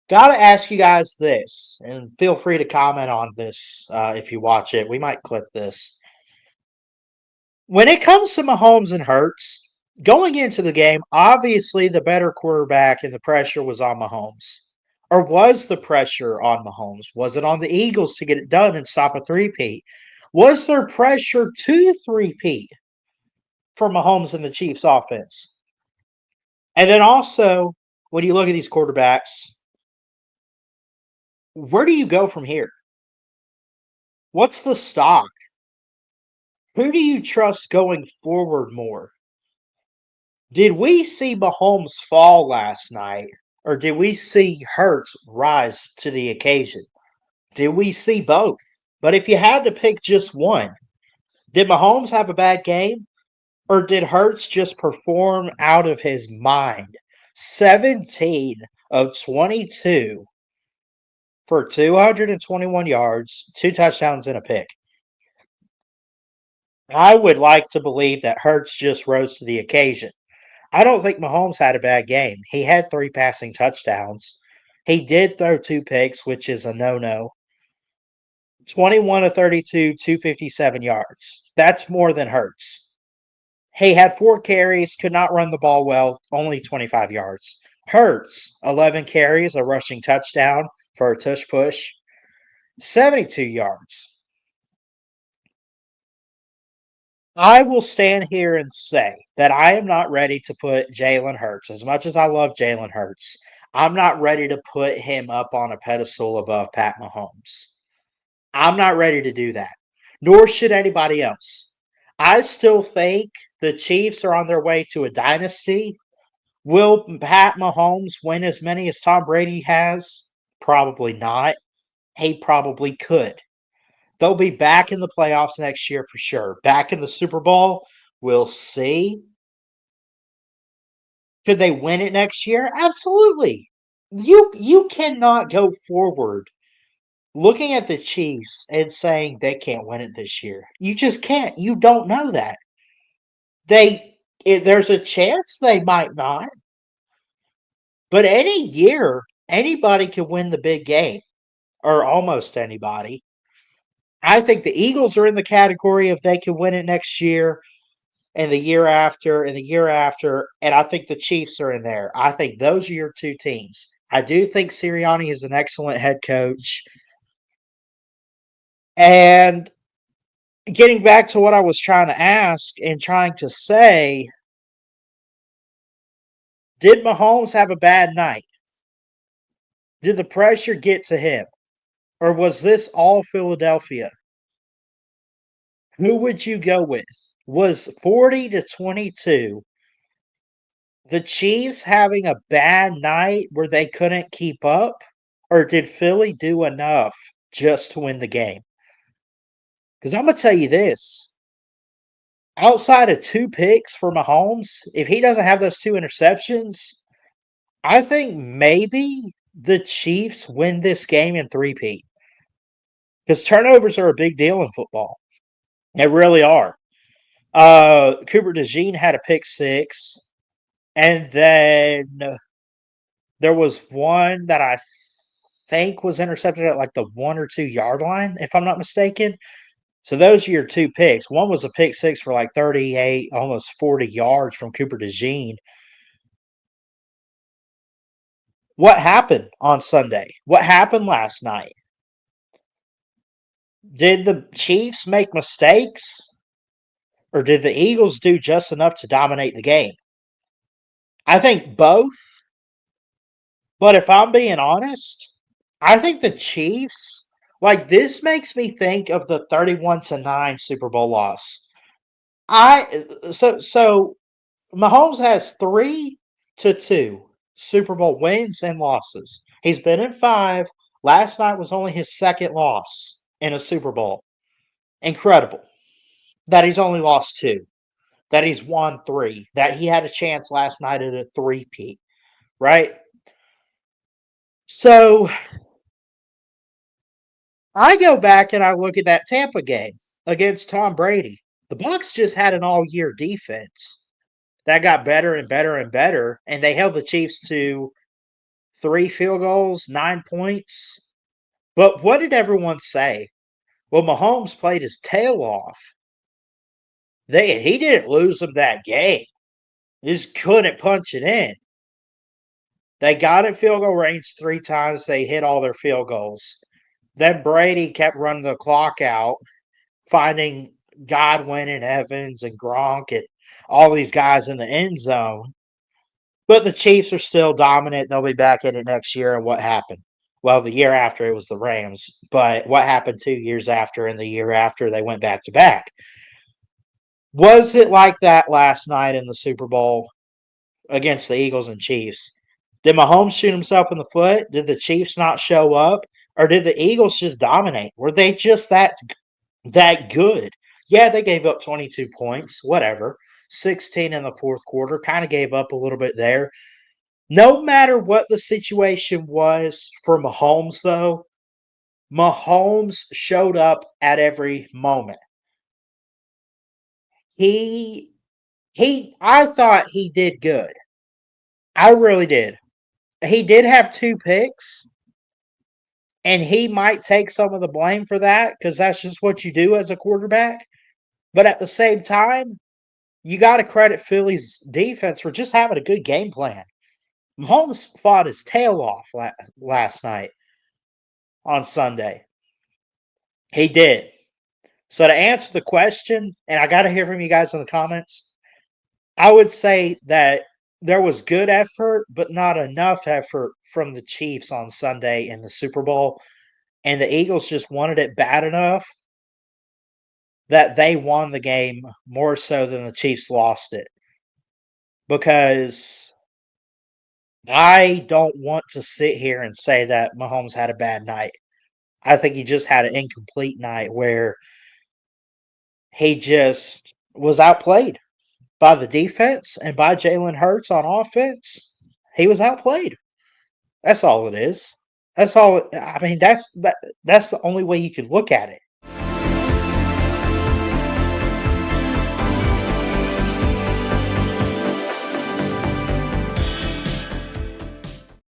Got to ask you guys this, and feel free to comment on this if you watch it. We might clip this. When it comes to Mahomes and Hurts, going into the game, obviously the better quarterback and the pressure was on Mahomes. Or was the pressure on Mahomes? Was it on the Eagles to get it done and stop a three-peat? Was there pressure to three-peat for Mahomes and the Chiefs offense? And then also, when you look at these quarterbacks, where do you go from here? What's the stock? Who do you trust going forward more? Did we see Mahomes fall last night, or did we see Hurts rise to the occasion? Did we see both? But if you had to pick just one, did Mahomes have a bad game, or did Hurts just perform out of his mind? 17 of 22 for 221 yards, two touchdowns, and a pick. I would like to believe that Hurts just rose to the occasion. I don't think Mahomes had a bad game. He had three passing touchdowns. He did throw two picks, which is a no-no. 21 to 32, 257 yards. That's more than Hurts. He had four carries, could not run the ball well, only 25 yards. Hurts, 11 carries, a rushing touchdown for a tush push, 72 yards. I will stand here and say that I am not ready to put Jalen Hurts, as much as I love Jalen Hurts, I'm not ready to put him up on a pedestal above Pat Mahomes. I'm not ready to do that, nor should anybody else. I still think the Chiefs are on their way to a dynasty. Will Pat Mahomes win as many as Tom Brady has? Probably not. He probably could. They'll be back in the playoffs next year for sure. Back in the Super Bowl, we'll see. Could they win it next year? Absolutely. You cannot go forward looking at the Chiefs and saying they can't win it this year. You just can't. You don't know that. There's a chance they might not, but any year anybody can win the big game or almost anybody. I think the Eagles are in the category if they can win it next year and the year after and the year after, and I think the Chiefs are in there. I think those are your two teams. I do think Sirianni is an excellent head coach. And getting back to what I was trying to ask and trying to say, did Mahomes have a bad night? Did the pressure get to him? Or was this all Philadelphia? Who would you go with? Was 40 to 22 the Chiefs having a bad night where they couldn't keep up? Or did Philly do enough just to win the game? Because I'm going to tell you this, outside of two picks for Mahomes, if he doesn't have those two interceptions, I think maybe the Chiefs win this game in three-peat. Because turnovers are a big deal in football. They really are. Cooper DeJean had a pick six. And then there was one that I think was intercepted at like the 1 or 2 yard line, if I'm not mistaken. So those are your two picks. One was a pick six for like 38, almost 40 yards from Cooper DeJean. What happened on Sunday? What happened last night? Did the Chiefs make mistakes? Or did the Eagles do just enough to dominate the game? I think both. But if I'm being honest, I think the Chiefs, like this makes me think of the 31-9 Super Bowl loss. So Mahomes has 3-2 Super Bowl wins and losses. He's been in five. Last night was only his second loss in a Super Bowl. Incredible that he's only lost two, that he's won three, that he had a chance last night at a three-peat, right? So I go back and I look at that Tampa game against Tom Brady. The Bucs just had an all-year defense that got better and better and better, and they held the Chiefs to 3 field goals, 9 points. But what did everyone say? Well, Mahomes played his tail off. He didn't lose them that game. He just couldn't punch it in. They got in field goal range 3 times. They hit all their field goals. Then Brady kept running the clock out, finding Godwin and Evans and Gronk and all these guys in the end zone. But the Chiefs are still dominant. They'll be back in it next year. And what happened? Well, the year after it was the Rams. But what happened 2 years after and the year after they went back to back? Was it like that last night in the Super Bowl against the Eagles and Chiefs? Did Mahomes shoot himself in the foot? Did the Chiefs not show up? Or did the Eagles just dominate? Were they just that good? Yeah, they gave up 22 points, whatever. 16 in the fourth quarter, kind of gave up a little bit there. No matter what the situation was for Mahomes, though, Mahomes showed up at every moment. He I thought he did good. I really did. He did have 2 picks, and he might take some of the blame for that because that's just what you do as a quarterback. But at the same time, you got to credit Philly's defense for just having a good game plan. Mahomes fought his tail off last night on Sunday. He did. So to answer the question, and I got to hear from you guys in the comments, I would say that there was good effort, but not enough effort from the Chiefs on Sunday in the Super Bowl. And the Eagles just wanted it bad enough that they won the game more so than the Chiefs lost it. Because I don't want to sit here and say that Mahomes had a bad night. I think he just had an incomplete night where he just was outplayed by the defense and by Jalen Hurts on offense. He was outplayed. That's all it is. That's all. I mean, that's the only way you could look at it.